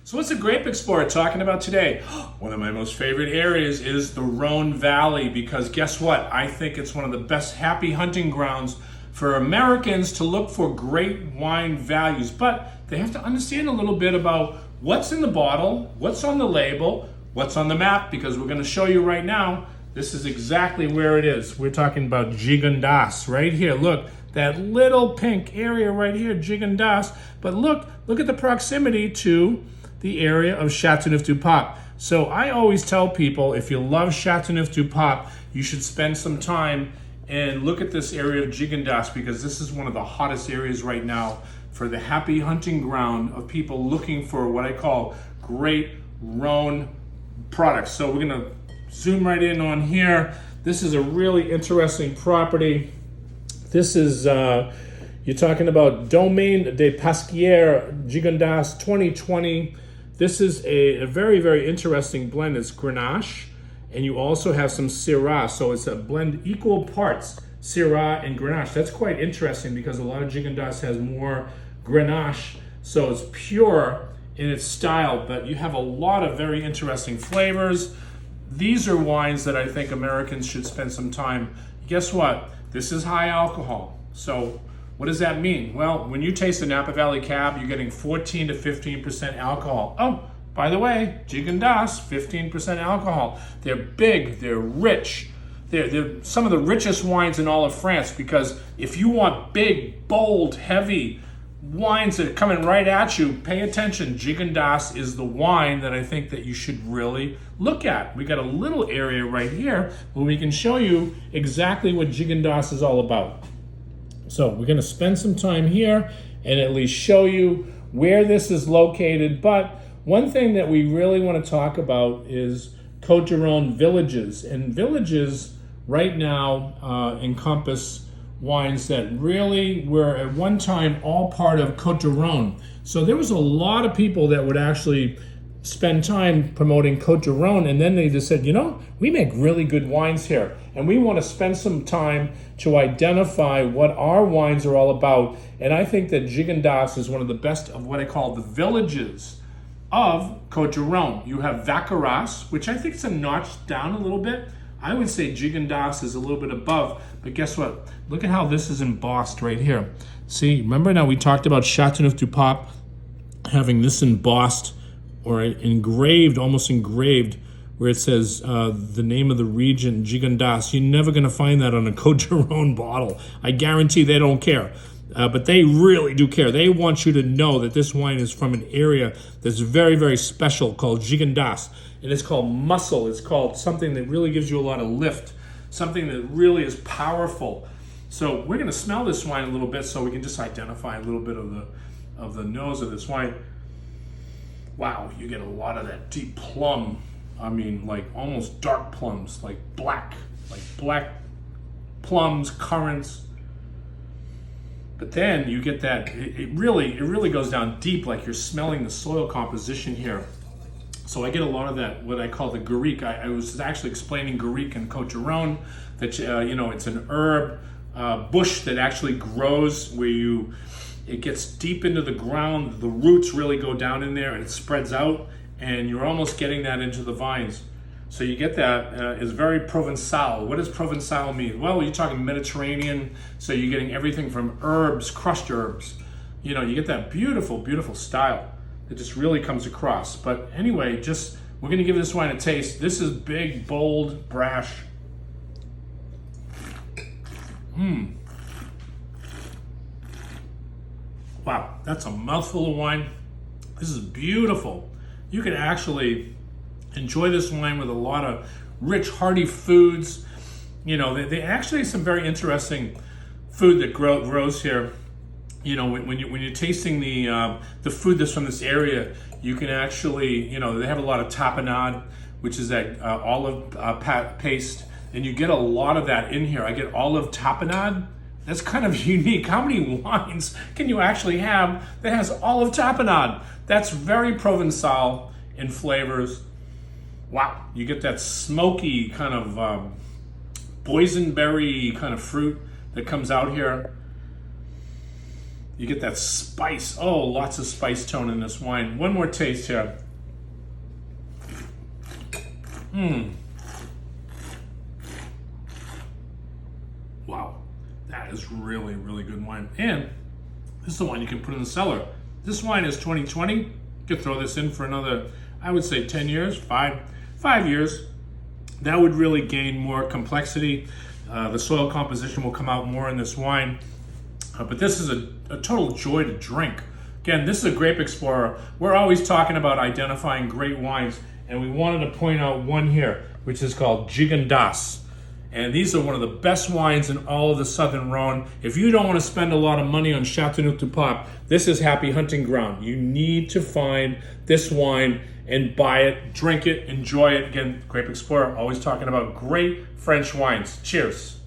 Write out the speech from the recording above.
So what's the Grape Explorer talking about today? One of my most favorite areas is the Rhône Valley, because guess what? I think it's one of the best happy hunting grounds for Americans to look for great wine values. But they have to understand a little bit about what's in the bottle, what's on the label, what's on the map, because we're going to show you right now. This is exactly where it is. We're talking about Gigondas right here. Look, that little pink area right here, Gigondas. But look at the proximity to the area of Châteauneuf-du-Pape. So I always tell people, if you love Châteauneuf-du-Pape, you should spend some time and look at this area of Gigondas, because this is one of the hottest areas right now for the happy hunting ground of people looking for what I call great Rhône products. So we're gonna zoom right in on here. This is a really interesting property. This is, you're talking about Domaine des Pasquières Gigondas 2020. This is a very, very interesting blend. It's Grenache, and you also have some Syrah. So it's a blend equal parts Syrah and Grenache. That's quite interesting because a lot of Gigondas has more Grenache. So it's pure in its style, but you have a lot of very interesting flavors. These are wines that I think Americans should spend some time. Guess what? This is high alcohol. So what does that mean? Well, when you taste a Napa Valley Cab, you're getting 14 to 15% alcohol. Oh, by the way, Gigondas, 15% alcohol. They're big, they're rich. They're some of the richest wines in all of France, because if you want big, bold, heavy wines that are coming right at you, pay attention. Gigondas is the wine that I think that you should really look at. We got a little area right here where we can show you exactly what Gigondas is all about. So we're going to spend some time here and at least show you where this is located. But one thing that we really want to talk is Côte du Rhône villages. And villages right now encompass wines that really were at one time all part of Côte du Rhône. So there was a lot of people that would actually spend time promoting Côte du Rhône, and then they just said, you know, we make really good wines here, and we want to spend some time to identify what our wines are all about. And I think that Gigondas is one of the best of what I call the villages of Côte du Rhône. You have Vaccaras, which I think is a notch down a little bit. I would say Gigondas is a little bit above, but guess what? Look at how this is embossed right here. See, remember now we talked about Châteauneuf-du-Pape having this embossed or engraved, almost engraved, where it says the name of the region, Gigondas. You're never going to find that on a Côte du Rhône bottle. I guarantee they don't care. But they really do care. They want you to know that this wine is from an area that's very, very special called Gigondas. And it's called muscle. It's called something that really gives you a lot of lift, something that really is powerful. So we're going to smell this wine a little bit so we can just identify a little bit of the nose of this wine. Wow, you get a lot of that deep plum. I mean, like almost dark plums, like black plums, currants. But then you get that, it really goes down deep, like you're smelling the soil composition here. So I get a lot of that, what I call the Garrigue. I was actually explaining Garrigue in Côte du Rhône, that it's an herb bush that actually grows where it gets deep into the ground. The roots really go down in there and it spreads out, and you're almost getting that into the vines. So you get that, it's very Provençal. What does Provençal mean? Well, you're talking Mediterranean, so you're getting everything from herbs, crushed herbs. You get that beautiful, beautiful style that just really comes across. But anyway, we're gonna give this wine a taste. This is big, bold, brash. Wow, that's a mouthful of wine. This is beautiful. You can actually enjoy this wine with a lot of rich, hearty foods. They actually have some very interesting food that grows here. When you're tasting the food that's from this area, you can actually, they have a lot of tapenade, which is that olive paste, and you get a lot of that in here. I get olive tapenade. That's kind of unique. How many wines can you actually have that has olive tapenade? That's very Provençal in flavors. Wow, you get that smoky kind of boysenberry kind of fruit that comes out here. You get that spice. Oh, lots of spice tone in this wine. One more taste here. Wow, that is really, really good wine. And this is the wine you can put in the cellar. This wine is 2020. You could throw this in for another, I would say 10 years, five years. That would really gain more complexity. The soil composition will come out more in this wine. But this is a total joy to drink. Again, this is a Grape Explorer. We're always talking about identifying great wines, and we wanted to point out one here, which is called Gigondas. And these are one of the best wines in all of the Southern Rhône. If you don't want to spend a lot of money on Châteauneuf-du-Pape, this is happy hunting ground. You need to find this wine and buy it, drink it, enjoy it. Again, Grape Explorer, always talking about great French wines. Cheers.